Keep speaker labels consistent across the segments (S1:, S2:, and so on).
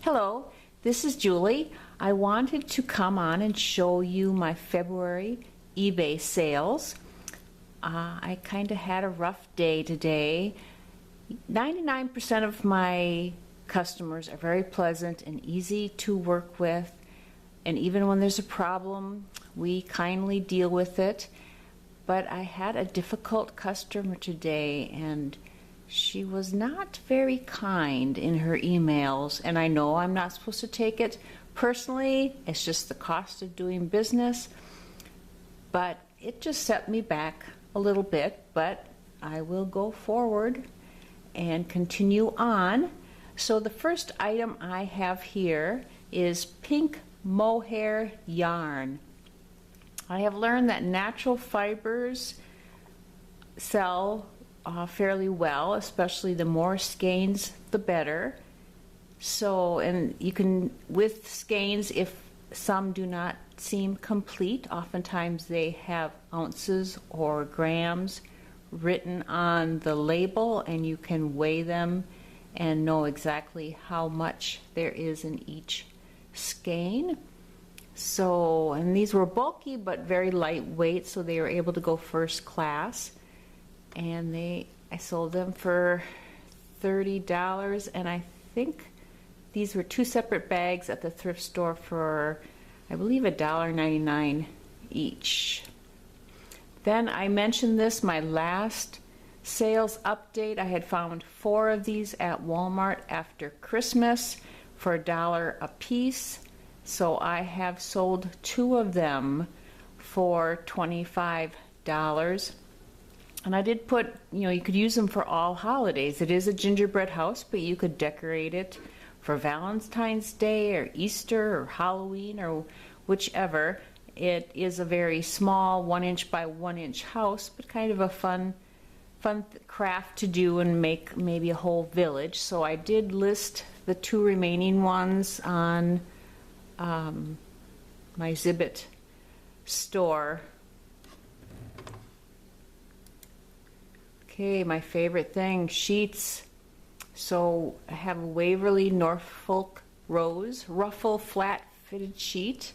S1: Hello, this is Julie. I wanted to come on and show you my February eBay sales. I kind of had a rough day today. 99% of my customers are very pleasant and easy to work with, and even when there's a problem, we kindly deal with it. But I had a difficult customer today, and she was not very kind in her emails, and I know I'm not supposed to take it personally. It's just the cost of doing business, but it just set me back a little bit. But I will go forward and continue on. So the first item I have here is pink mohair yarn. I have learned that natural fibers sell fairly well, especially the more skeins the better. So, and you can, with skeins, if some do not seem complete, oftentimes they have ounces or grams written on the label, and you can weigh them and know exactly how much there is in each skein. So, and these were bulky but very lightweight, so they were able to go first class. And I sold them for $30, and I think these were two separate bags at the thrift store for, I believe, $1.99 each. Then I mentioned this, my last sales update. I had found 4 of these at Walmart after Christmas for $1 a piece. So I have sold 2 of them for $25. And I did put, you could use them for all holidays. It is a gingerbread house, but you could decorate it for Valentine's Day or Easter or Halloween or whichever. It is a very small 1-inch by 1-inch house, but kind of a fun craft to do and make maybe a whole village. So I did list the 2 remaining ones on my Exhibit store. Okay, my favorite thing, sheets. So I have a Waverly Norfolk Rose ruffle flat fitted sheet.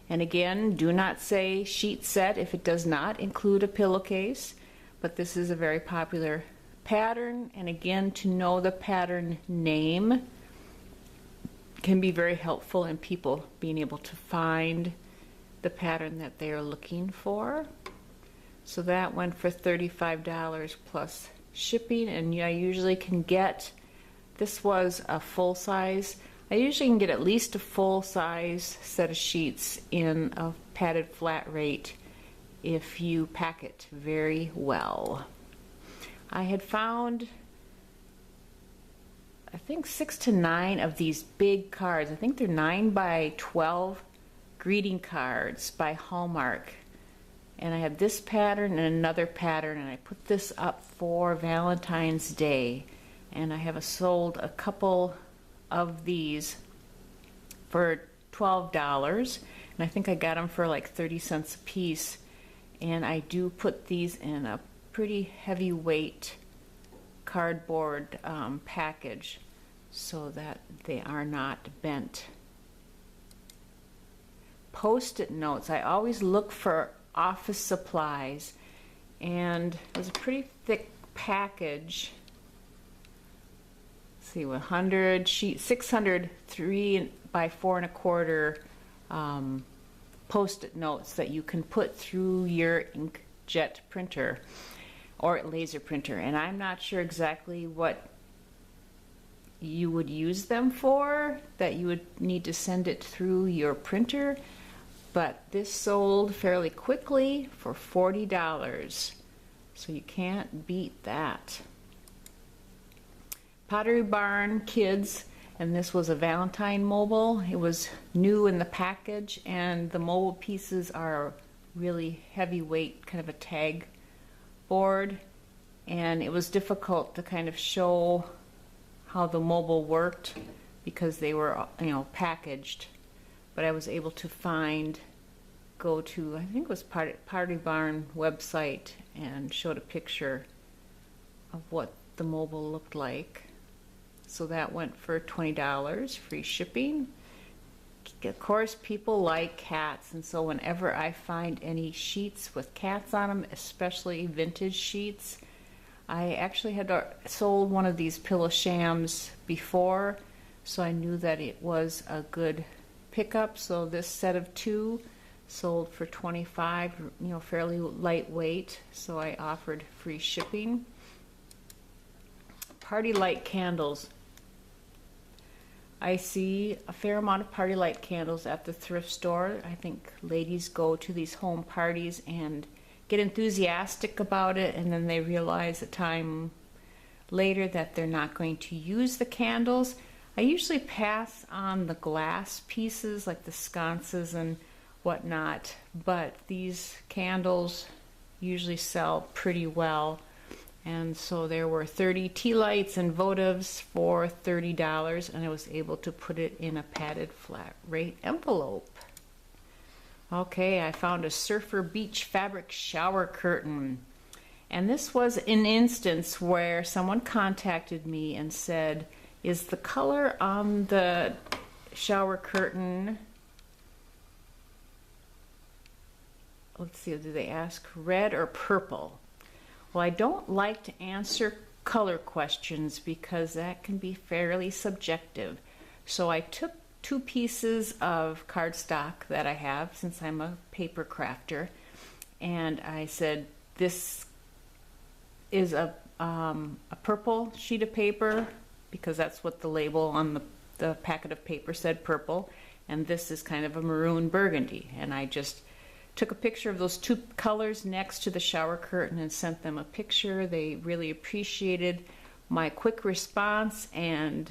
S1: And again, do not say sheet set if it does not include a pillowcase. But this is a very popular pattern. And again, to know the pattern name can be very helpful in people being able to find the pattern that they are looking for. So that went for $35 plus shipping, and I usually can get, this was a full size, I usually can get at least a full size set of sheets in a padded flat rate if you pack it very well. I had found, I think 6 to 9 of these big cards. I think they're 9 by 12 greeting cards by Hallmark. And I have this pattern and another pattern, and I put this up for Valentine's Day. And I have sold a couple of these for $12, and I think I got them for like 30 cents a piece. And I do put these in a pretty heavyweight cardboard package so that they are not bent. Post-it notes. I always look for office supplies, and it was a pretty thick package. Let's see, 100 sheets, 600 3 by 4 1/4 Post-it notes that you can put through your inkjet printer or laser printer. And I'm not sure exactly what you would use them for, that you would need to send it through your printer. But this sold fairly quickly for $40, so you can't beat that. Pottery Barn Kids, and this was a Valentine mobile. It was new in the package, and the mobile pieces are really heavyweight, kind of a tag board, and it was difficult to kind of show how the mobile worked because they were, packaged. But I was able to go to, I think it was Pottery Barn website, and showed a picture of what the mobile looked like. So that went for $20, free shipping. Of course, people like cats, and so whenever I find any sheets with cats on them, especially vintage sheets, I actually had sold one of these pillow shams before, so I knew that it was a good pickup. So this set of 2 sold for $25, fairly lightweight, so I offered free shipping. Party light candles. I see a fair amount of party light candles at the thrift store. I think ladies go to these home parties and get enthusiastic about it, and then they realize a time later that they're not going to use the candles. I usually pass on the glass pieces like the sconces and whatnot, but these candles usually sell pretty well. And so there were 30 tea lights and votives for $30, and I was able to put it in a padded flat rate envelope. Okay, I found a Surfer Beach fabric shower curtain. And this was an instance where someone contacted me and said, is the color on the shower curtain, let's see, did they ask red or purple? Well, I don't like to answer color questions because that can be fairly subjective. So I took 2 pieces of cardstock that I have, since I'm a paper crafter, and I said, this is a purple sheet of paper, because that's what the label on the packet of paper said, purple, and this is kind of a maroon burgundy. And I just took a picture of those 2 colors next to the shower curtain and sent them a picture. They really appreciated my quick response and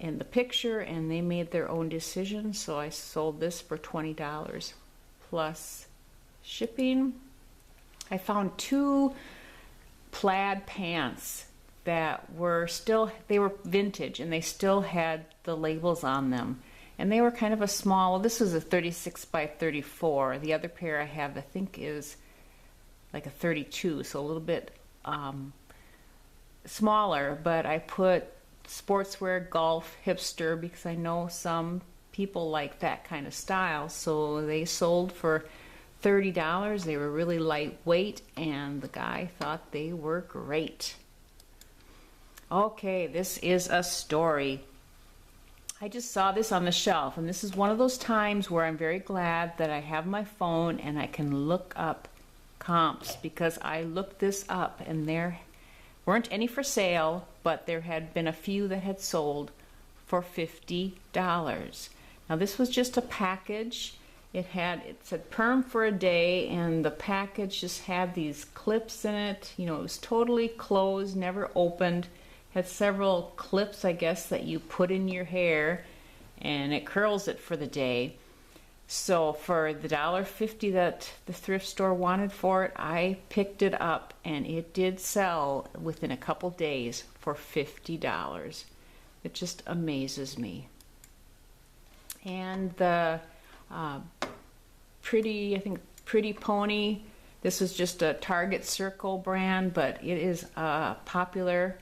S1: the picture, and they made their own decision. So I sold this for $20 plus shipping. I found 2 plaid pants that were they were vintage, and they still had the labels on them. And they were kind of a small, well, this was a 36 by 34. The other pair I have, I think, is like a 32, so a little bit smaller. But I put sportswear, golf, hipster, because I know some people like that kind of style. So they sold for $30. They were really lightweight, and the guy thought they were great. Okay, this is a story. I just saw this on the shelf, and this is one of those times where I'm very glad that I have my phone and I can look up comps, because I looked this up and there weren't any for sale, but there had been a few that had sold for $50. Now this was just a package. It said perm for a day, and the package just had these clips in it. It was totally closed, never opened. Had several clips, I guess, that you put in your hair, and it curls it for the day. So for the $1.50 that the thrift store wanted for it, I picked it up, and it did sell within a couple days for $50. It just amazes me. And the Pretty Pony, this is just a Target Circle brand, but it is a popular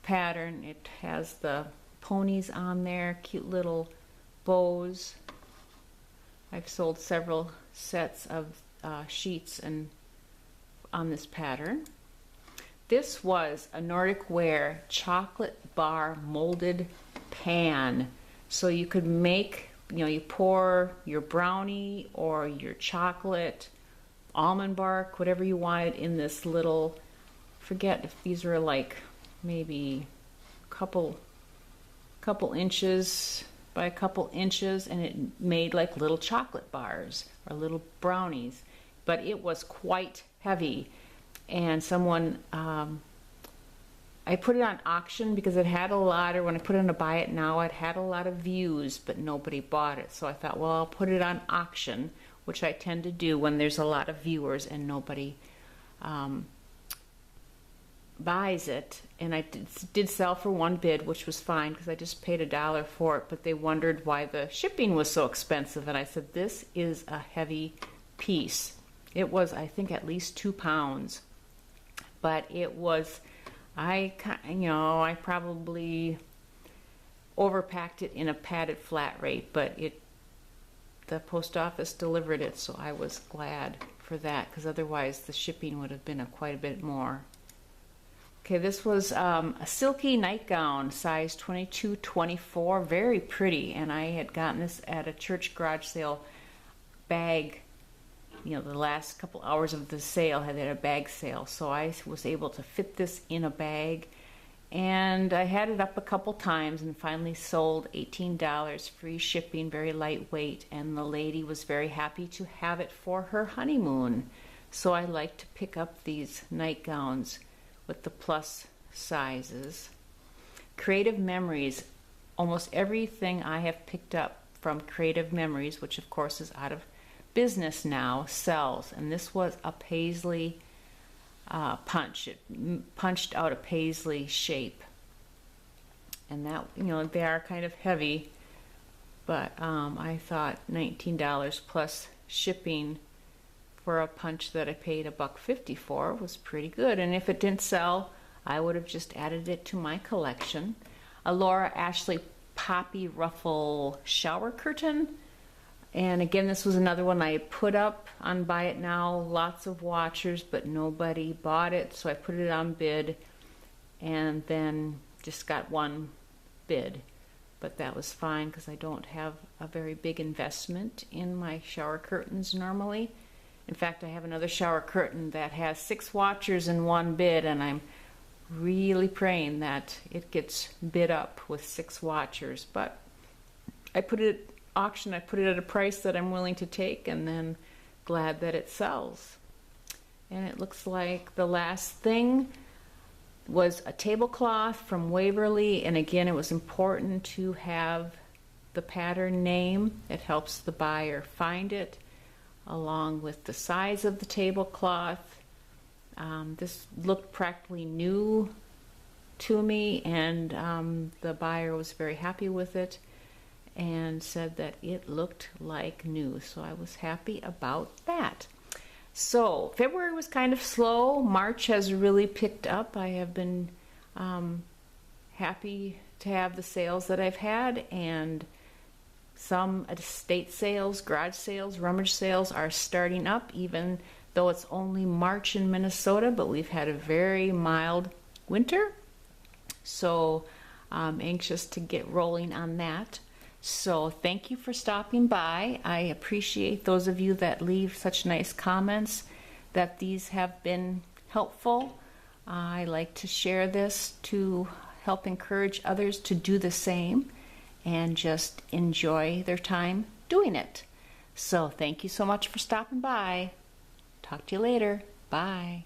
S1: pattern. It has the ponies on there, cute little bows. I've sold several sets of sheets on this pattern. This was a Nordic Wear chocolate bar molded pan. So you could make, you pour your brownie or your chocolate, almond bark, whatever you wanted in this little, forget if these were like maybe a couple inches by a couple inches, and it made like little chocolate bars or little brownies, but it was quite heavy. And someone, I put it on auction because it had a lot, or when I put it on a buy it now, it had a lot of views, but nobody bought it. So I thought, well, I'll put it on auction, which I tend to do when there's a lot of viewers and nobody buys it. And I did sell for one bid, which was fine because I just paid $1 for it, but they wondered why the shipping was so expensive. And I said, this is a heavy piece. It was, I think, at least 2 pounds, but it was I probably overpacked it in a padded flat rate, but the post office delivered it, so I was glad for that, because otherwise the shipping would have been quite a bit more. Okay, this was a Silky nightgown, size 22-24, very pretty, and I had gotten this at a church garage sale bag. The last couple hours of the sale had a bag sale, so I was able to fit this in a bag, and I had it up a couple times and finally sold $18, free shipping, very lightweight, and the lady was very happy to have it for her honeymoon. So I like to pick up these nightgowns with the plus sizes. Creative Memories. Almost everything I have picked up from Creative Memories, which of course is out of business now, sells. And this was a paisley punch. It punched out a paisley shape. And that, they are kind of heavy, but I thought $19 plus shipping for a punch that I paid $1.50 for was pretty good. And if it didn't sell, I would have just added it to my collection. Allora Ashley Poppy Ruffle Shower Curtain. And again, this was another one I put up on Buy It Now. Lots of watchers, but nobody bought it. So I put it on bid and then just got one bid. But that was fine because I don't have a very big investment in my shower curtains normally. In fact, I have another shower curtain that has 6 watchers and 1 bid, and I'm really praying that it gets bid up with 6 watchers. But I put it auction, I put it at a price that I'm willing to take, and then glad that it sells. And it looks like the last thing was a tablecloth from Waverly, and again, it was important to have the pattern name. It helps the buyer find it, along with the size of the tablecloth. This looked practically new to me, and the buyer was very happy with it and said that it looked like new, so I was happy about that. So February was kind of slow. March has really picked up. I have been happy to have the sales that I've had, and some estate sales, garage sales, rummage sales are starting up, even though it's only March in Minnesota, but we've had a very mild winter, so I'm anxious to get rolling on that. So thank you for stopping by. I appreciate those of you that leave such nice comments, that these have been helpful. I like to share this to help encourage others to do the same and just enjoy their time doing it. So thank you so much for stopping by. Talk to you later. Bye.